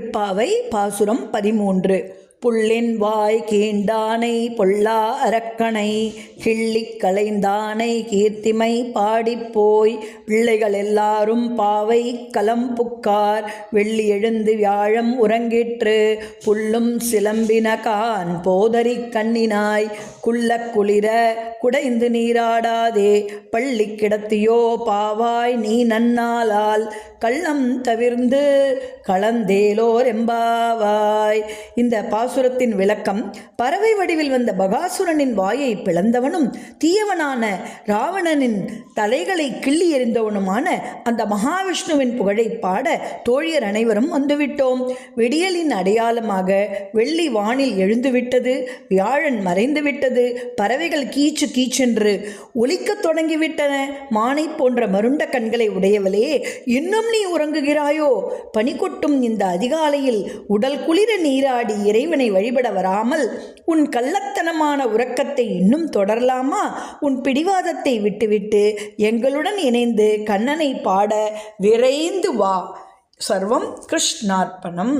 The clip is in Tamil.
திருப்பாவை பாசுரம் 13. புள்ளின் வாய் கீண்டானை பொல்லா அரக்கனை கிள்ளிக் களைந்தானை கீர்த்திமை பாடிப்போய் பிள்ளைகள் எல்லாரும் பாவை கலம் புக்கார் வெள்ளி எழுந்து வியாழம் உறங்கிற்று புல்லும் சிலம்பினகான் போதரி கண்ணினாய் குள்ள குளிர குடைந்து நீராடாதே பள்ளி கிடத்தியோ பாவாய் நீ நன்னாளால் கள்ளம் தவிர்ந்து களந்தேலோர் எம்பாவாய். இந்த பாசுரத்தின் விளக்கம்: பறவை வடிவில் வந்த பகாசுரனின் வாயை பிளந்தவனும் தீயவனான ராவணனின் தலைகளை கிள்ளி எறிந்தவனுமான அந்த மகாவிஷ்ணுவின் புகழை பாட தோழியர் அனைவரும் வந்துவிட்டோம். விடியலின் அடையாளமாக வெள்ளி வானில் எழுந்துவிட்டது, வியாழன் மறைந்துவிட்டது, பறவைகள் கீச்சு கீச்சென்று ஒலிக்கத் தொடங்கிவிட்டன. மானை போன்ற மருண்ட கண்களை உடையவளே, இன்னும் நீ உறங்குகிறாயோ? பனி கொட்டும் இந்த அதிகாலையில் உடல் குளிர நீராடி இறைவனை வழிபட வராமல் உன் கள்ளத்தனமான உறக்கத்தை இன்னும் தொடரலாமா? உன் பிடிவாதத்தை விட்டுவிட்டு எங்களுடன் இணைந்து கண்ணனை பாட விரைந்து வா. சர்வம் கிருஷ்ணார்ப்பணம்.